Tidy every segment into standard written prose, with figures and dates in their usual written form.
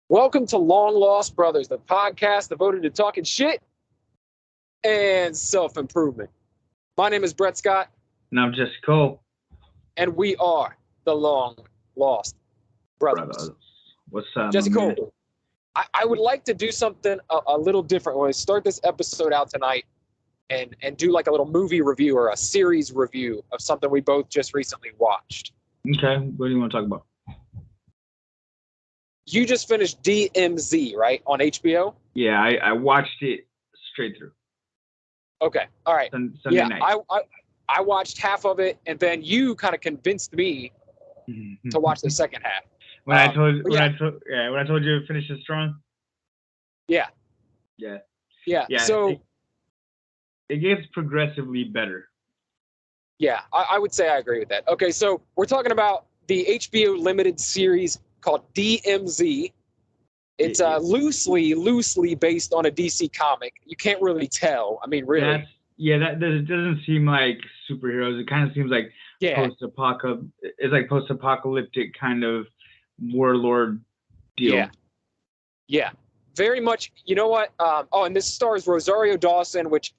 Welcome to Long Lost Brothers, the podcast devoted to talking shit and self-improvement. My name is Brett Scott, And I'm Jesse Cole. and we are the Long Lost Brothers. What's up, Jesse my man? Cole, I would like to do something a little different when I start this episode out tonight and do like a little movie review or a series review of something we both just recently watched. Okay, what do you want to talk about? You just finished DMZ, right, on HBO? Yeah, I watched it straight through. Okay, all right. Sunday night. I watched half of it, and then you kind of convinced me to watch the second half. When I told you to finish it strong. Yeah. So it gets progressively better. Yeah, I would say I agree with that. Okay, so we're talking about the HBO limited series called DMZ. It's loosely based on a DC comic. You can't really tell. I mean, really. That doesn't seem like superheroes. It kind of seems like post-apocalyptic. It's like post-apocalyptic kind of warlord deal. Yeah. Very much. You know what? And this stars Rosario Dawson, which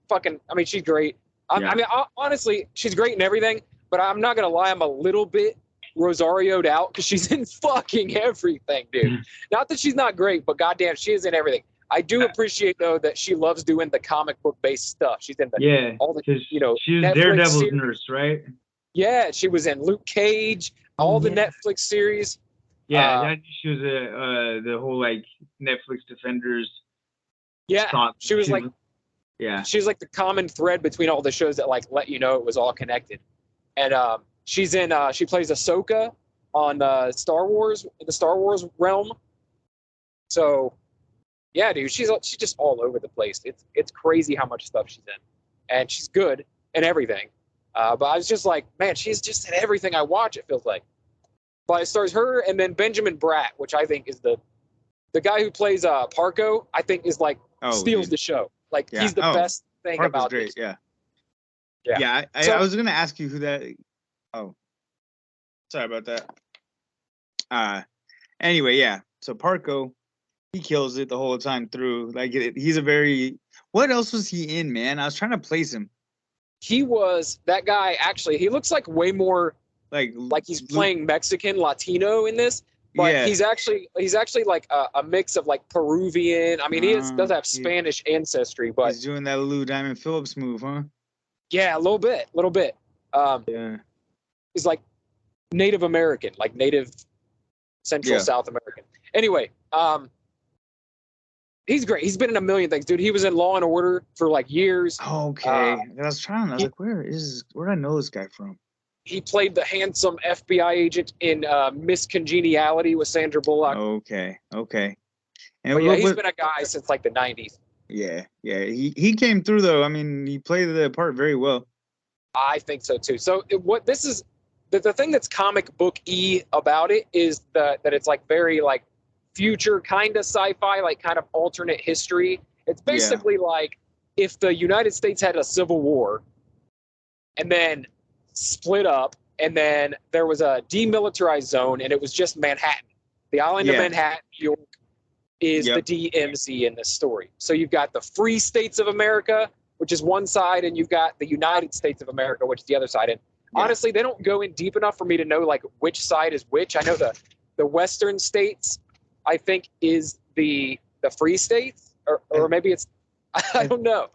she's great. Honestly, she's great in everything. But I'm not gonna lie, I'm a little bit Rosario'd out because she's in fucking everything, dude. Not that she's not great, but goddamn, she is in everything. I do appreciate though that she loves doing the comic book based stuff. She's in all the she's Netflix Daredevil's series. nurse, right? Yeah, she was in Luke Cage, all the Netflix series. Yeah, she was the whole like Netflix Defenders. Yeah, she was like the common thread between all the shows that like let you know it was all connected. And she's in she plays Ahsoka on Star Wars in the Star Wars realm. So yeah, dude, she's just all over the place. It's crazy how much stuff she's in, and she's good in everything. But I was just like, man, she's just in everything I watch. It feels like. But it stars her and then Benjamin Bratt, which I think is the guy who plays Parko. I think is like steals the show. Like he's the best thing Parko's about great. this. Yeah. I was gonna ask you who that. Oh, sorry about that. Anyway, yeah. So Parko, he kills it the whole time through. Like he's a very. What else was he in, man? I was trying to place him. He was that guy. Actually, he looks like way more like he's playing Mexican Latino in this. But he's actually like a mix of like Peruvian. I mean, he does have Spanish ancestry, but he's doing that Lou Diamond Phillips move, huh? Yeah, a little bit. He's like Native American, like Native Central South American. Anyway, he's great. He's been in a million things, dude. He was in Law and Order for like years. Okay, I was like, where did I know this guy from? He played the handsome FBI agent in Miss Congeniality with Sandra Bullock. Okay. And he's been a guy since like the 90s. Yeah. He came through though. I mean, he played the part very well. I think so too. So this is the thing that's comic book-y about it is that it's like very like future kind of sci-fi, like kind of alternate history. It's basically like if the United States had a civil war and then split up, and then there was a demilitarized zone, and it was just Manhattan. The island of Manhattan, New York, is the DMZ in this story. So you've got the Free States of America, which is one side, and you've got the United States of America, which is the other side. And honestly, they don't go in deep enough for me to know like which side is which. I know the Western states, I think, is the Free States, or maybe it's I don't know.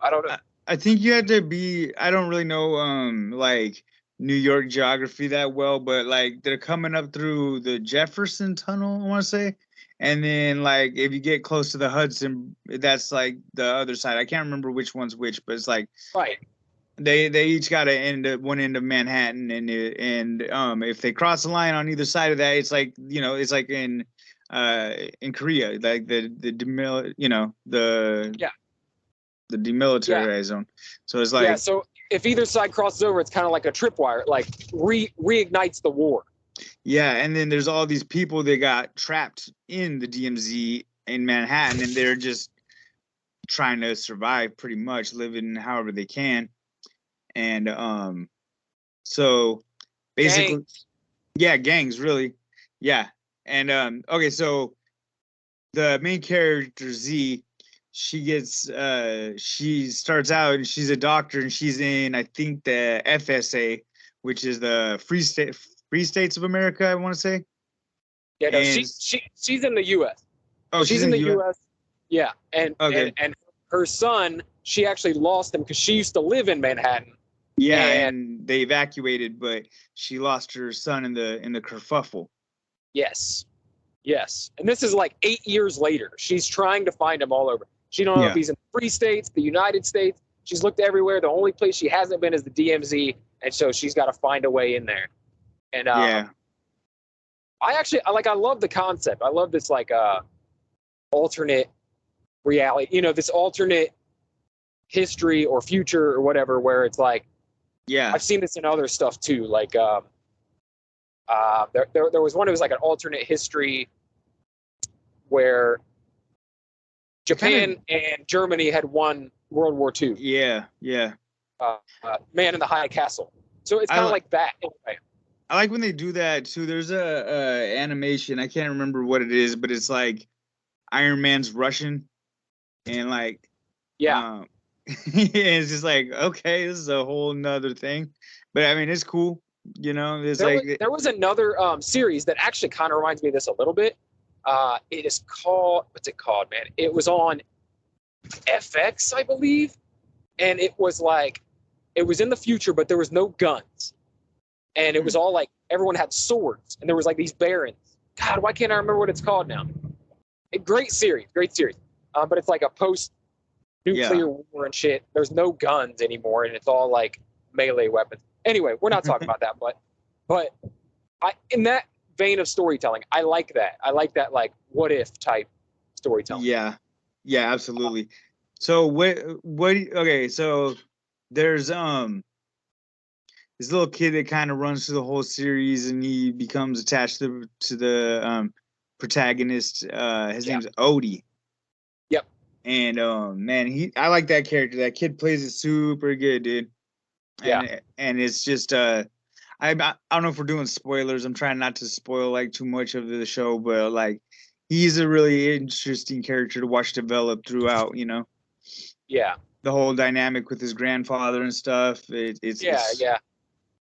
I think you had to be. I don't really know like New York geography that well, but like they're coming up through the Jefferson Tunnel, I want to say, and then like if you get close to the Hudson, that's like the other side. I can't remember which one's which, but it's like they each got to end at one end of Manhattan, and if they cross the line on either side of that, it's like it's like in Korea, like the demilitarized zone. So it's like so if either side crosses over, it's kind of like a tripwire, like reignites the war. Yeah, and then there's all these people that got trapped in the DMZ in Manhattan, and they're just trying to survive, pretty much living however they can. And so basically, gangs, really, yeah. And okay, so the main character Z, she starts out and she's a doctor and she's in, I think, the FSA, which is the Free States of America, I want to say. Yeah, no, she's in the U.S. Oh, she's in the U.S. Yeah, and her son, she actually lost him because she used to live in Manhattan. Yeah, and they evacuated, but she lost her son in the kerfuffle. Yes, and this is like 8 years later. She's trying to find him all over. She don't know if he's in the Free States, the United States. She's looked everywhere. The only place she hasn't been is the DMZ, and so she's got to find a way in there. And I love the concept. I love this like alternate reality, you know, this alternate history or future or whatever, where it's like, I've seen this in other stuff too. Like there was one, it was like an alternate history where Japan and Germany had won World War II. Yeah. Man in the High Castle. So it's kind of like that anyway. I like when they do that too. There's a animation, I can't remember what it is, but it's like Iron Man's Russian, and like it's just like, okay, this is a whole nother thing. But I mean, it's cool, you know. There was another series that actually kind of reminds me of this a little bit. It is called, what's it called, man? It was on FX, I believe, and it was in the future, but there was no guns, and it was all like everyone had swords, and there was like these barons. God, why can't I remember what it's called now? Great series. But it's like a post-nuclear war and shit. There's no guns anymore, and it's all like melee weapons. Anyway, we're not talking about that, but in that vein of storytelling, I like that. I like that like what if type storytelling. Yeah, absolutely. So okay, so there's this little kid that kind of runs through the whole series, and he becomes attached to the protagonist. His name's Odie. Yep. And man, I like that character. That kid plays it super good, dude. And it's just I don't know if we're doing spoilers. I'm trying not to spoil like too much of the show, but like he's a really interesting character to watch develop throughout, you know. Yeah. The whole dynamic with his grandfather and stuff. It's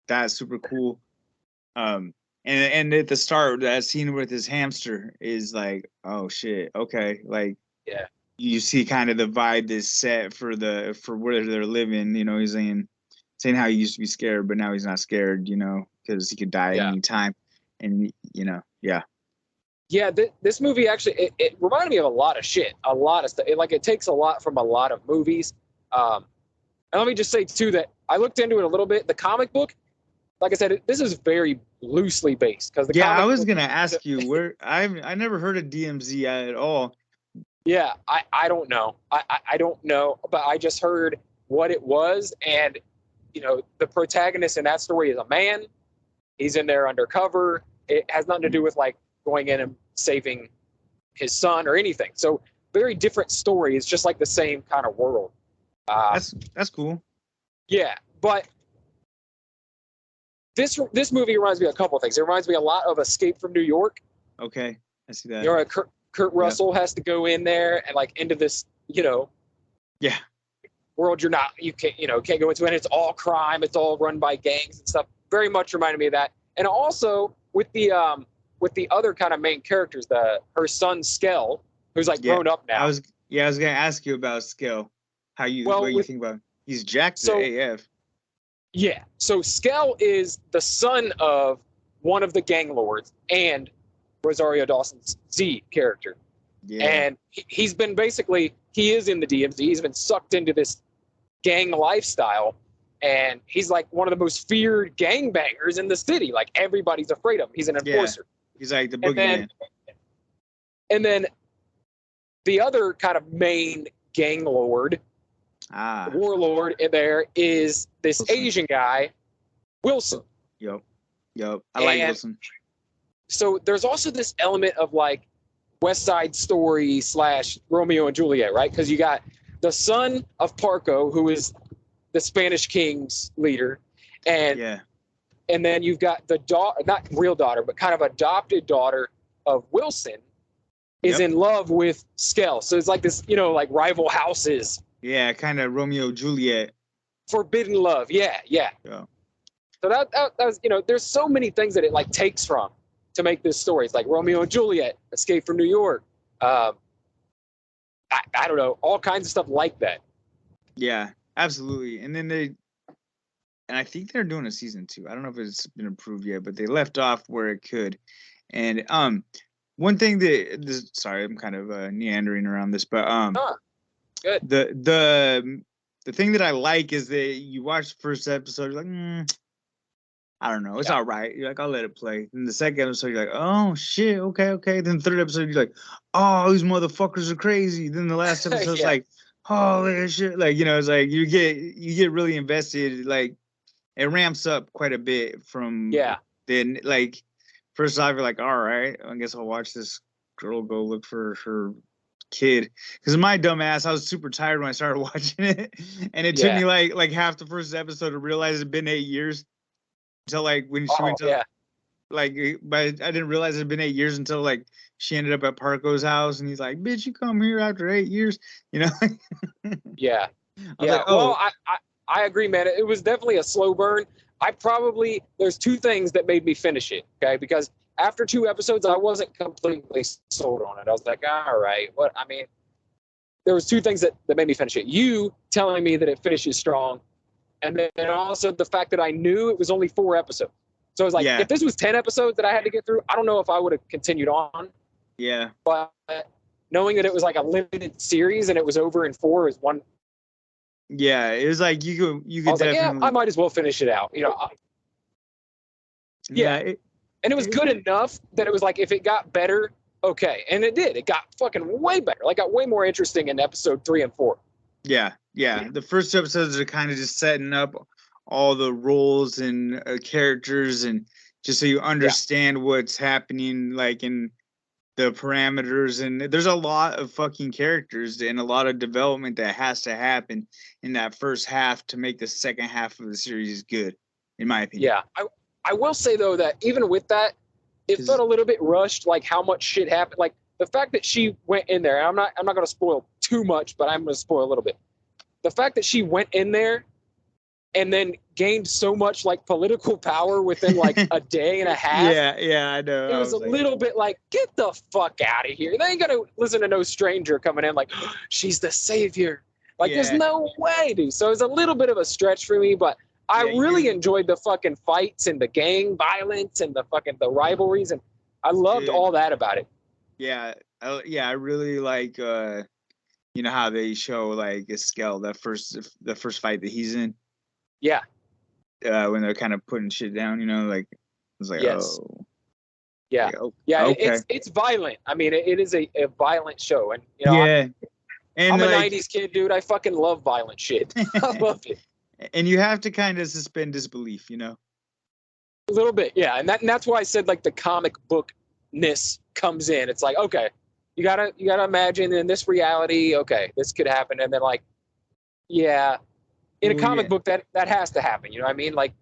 that's super cool. And at the start, that scene with his hamster is like, oh shit, okay, like you see kind of the vibe that's set for where they're living. You know, he's saying how he used to be scared, but now he's not scared. You know, because he could die at any time, and you know, Yeah, this movie actually it reminded me of a lot of shit, a lot of stuff. It takes a lot from a lot of movies. And let me just say too that I looked into it a little bit. The comic book, like I said, this is very loosely based because I was gonna ask you where I never heard of DMZ at all. Yeah, I don't know. I don't know, but I just heard what it was, and you know, the protagonist in that story is a man. He's in there undercover. It has nothing to do with like going in and saving his son or anything. So very different story. It's just like the same kind of world. That's cool. Yeah, but this movie reminds me of a couple of things. It reminds me a lot of Escape from New York. Okay, I see that. You know, Kurt Russell has to go in there and like into this, you know, world you can't go into, and it's all crime. It's all run by gangs and stuff. Very much reminded me of that. And also with the other kind of main characters, her son Skell, who's like grown up now. I was gonna ask you about Skell. What you think about him? He's jacked AF. Yeah. So Skell is the son of one of the gang lords and Rosario Dawson's Z character. Yeah. And he's been he is in the DMZ. He's been sucked into this gang lifestyle. And he's like one of the most feared gangbangers in the city. Like everybody's afraid of him. He's an enforcer. Yeah. He's like the boogeyman. And then the other kind of main gang lord, warlord in there is this Asian guy, Wilson. Yep. I like Wilson. So there's also this element of like West Side Story / Romeo and Juliet, right? Because you got the son of Parco, who is the Spanish king's leader, and then you've got the daughter, not real daughter, but kind of adopted daughter of Wilson, is in love with Skell. So it's like this, like rival houses. Yeah, kind of Romeo Juliet. Forbidden love. Yeah. So that was, there's so many things that it like takes from to make this story. It's like Romeo and Juliet, Escape from New York. I don't know, all kinds of stuff like that. Yeah, absolutely. And then I think they're doing a season 2. I don't know if it's been approved yet, but they left off where it could. And one thing sorry, I'm kind of meandering around this, but good. The thing that I like is that you watch the first episode, you're like, I don't know, it's all right. You're like, I'll let it play. Then the second episode, you're like, oh shit, okay. Then the third episode, you're like, oh, these motherfuckers are crazy. Then the last episode's like, holy shit, like, it's like you get really invested. Like, it ramps up quite a bit from then. Like, first off, you're like, all right, I guess I'll watch this girl go look for her kid, because my dumb ass, I was super tired when I started watching it, and it took me like half the first episode to realize it'd been 8 years until like when she went to but I didn't realize it'd been 8 years until like she ended up at Parko's house, and he's like, bitch, you come here after 8 years, Yeah. Like, oh. Well, I agree, man. It was definitely a slow burn. There's 2 things that made me finish it, okay? Because after 2 episodes, I wasn't completely sold on it. I was like, all right, there was 2 things that made me finish it. You telling me that it finishes strong, and then also the fact that I knew it was only 4 episodes. So I was like, if this was 10 episodes that I had to get through, I don't know if I would have continued on. Yeah. But knowing that it was like a limited series and it was over in 4 is one. Yeah, it was like you could I was definitely. like, I might as well finish it out. And it was good enough that it was like, if it got better, okay. And it did. It got fucking way better. Like, got way more interesting in episode 3 and 4. Yeah. The first episodes are kind of just setting up all the roles and characters, and just so you understand what's happening, like in the parameters. And there's a lot of fucking characters and a lot of development that has to happen in that first half to make the second half of the series good, in my opinion. Yeah. I will say, though, that even with that, it felt a little bit rushed, like how much shit happened. Like the fact that she went in there, and I'm not going to spoil too much, but I'm going to spoil a little bit. The fact that she went in there and then gained so much like political power within like a day and a half. Yeah, I know. It was a little bit like, get the fuck out of here. They ain't going to listen to no stranger coming in like, oh, she's the savior. Like, there's no way, dude. So it was a little bit of a stretch for me, but I really enjoyed the fucking fights and the gang violence and the rivalries, and I loved all that about it. Yeah, I really like how they show like Skell, the first fight that he's in. Yeah. When they're kind of putting shit down, like it's like oh. Yeah. Like, oh, yeah. Okay. It's violent. I mean, it is a violent show, and I'm a '90s kid, dude. I fucking love violent shit. I love it. And you have to kind of suspend disbelief, A little bit, yeah. And that's why I said like the comic bookness comes in. It's like, okay, you gotta imagine in this reality, okay, this could happen, and then like, in a comic book that has to happen. You know what I mean? Like,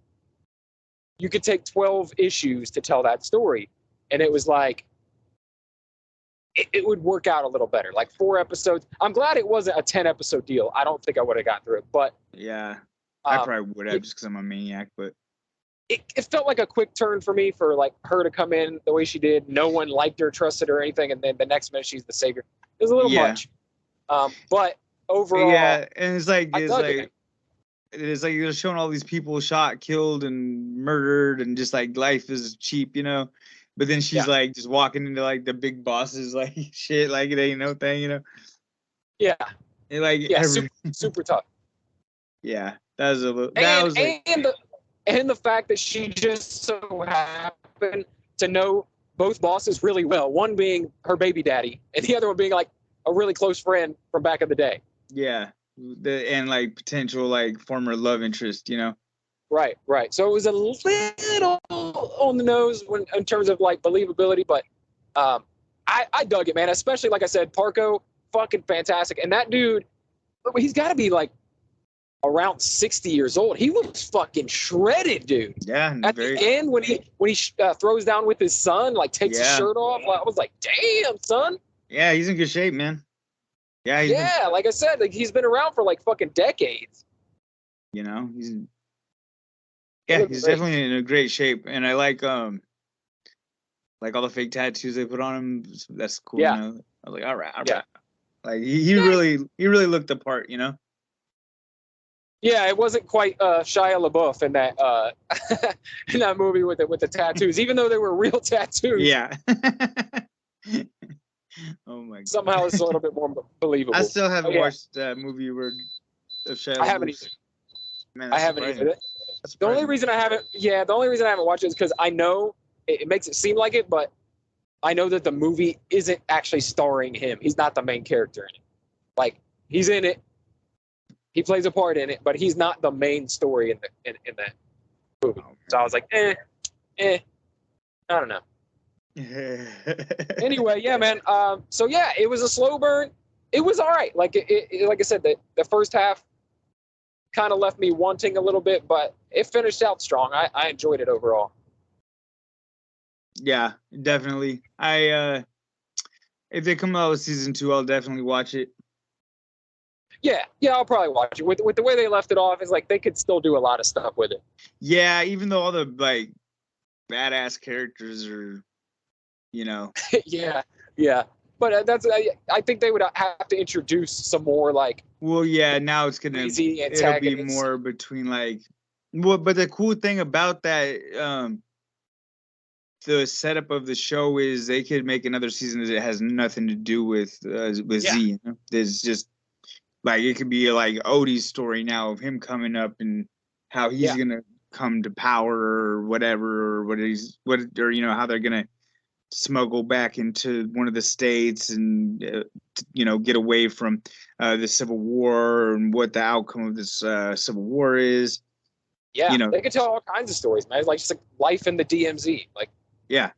you could take 12 issues to tell that story, and it was like, it would work out a little better. Like 4 episodes. I'm glad it wasn't a 10-episode deal. I don't think I would have got through it, but yeah. I probably would have, just because I'm a maniac, but it felt like a quick turn for me for like her to come in the way she did. No one liked her, trusted her, or anything, and then the next minute she's the savior. It was a little much, but overall, and it's like you're showing all these people shot, killed, and murdered, and just like life is cheap, But then she's like just walking into like the big bosses like shit, like it ain't no thing, Yeah. And, like super tough. Yeah. That was a little. And the fact that she just so happened to know both bosses really well. One being her baby daddy, and the other one being like a really close friend from back in the day. Yeah, and like potential like former love interest, Right. So it was a little on the nose in terms of like believability, but I dug it, man. Especially like I said, Parko, fucking fantastic, and that dude, he's got to be like around 60 years old. He looks fucking shredded, dude. Yeah. At the end, when he throws down with his son, like takes his shirt off, I was like, damn, son. Yeah, he's in good shape, man. Yeah, Yeah, like I said, like he's been around for like fucking decades. You know, he's definitely in a great shape, and I like all the fake tattoos they put on him. That's cool. Yeah. You know, I was like, all right. Yeah. Like he really looked the part. You know. Yeah, it wasn't quite Shia LaBeouf in that in that movie with the tattoos, even though they were real tattoos. Yeah. Oh my god. Somehow it's a little bit more believable. I still haven't watched that movie of Shia LaBeouf. I haven't either. Man, I haven't either. The only reason I haven't watched it is because I know it makes it seem like it, but I know that the movie isn't actually starring him. He's not the main character in it. Like he's in it, he plays a part in it, but he's not the main story in that movie. So I was like, I don't know. Anyway, yeah, man. So yeah, it was a slow burn. It was all right. Like like I said, the first half kind of left me wanting a little bit, but it finished out strong. I enjoyed it overall. Yeah, definitely. If they come out with season 2, I'll definitely watch it. Yeah, I'll probably watch it. With the way they left it off, it's like they could still do a lot of stuff with it. Yeah, even though all the like badass characters are, you know. yeah. But I think they would have to introduce some more like. Well, yeah. Now it'll be more between like. Well, but the cool thing about that, the setup of the show is they could make another season that has nothing to do with Z. You know? There's just like it could be like Odie's story now of him coming up and how he's gonna come to power or whatever, or you know, how they're gonna smuggle back into one of the states and get away from the Civil War and what the outcome of this Civil War is. Yeah, they could tell all kinds of stories, man. It's like just like life in the DMZ, like. Yeah,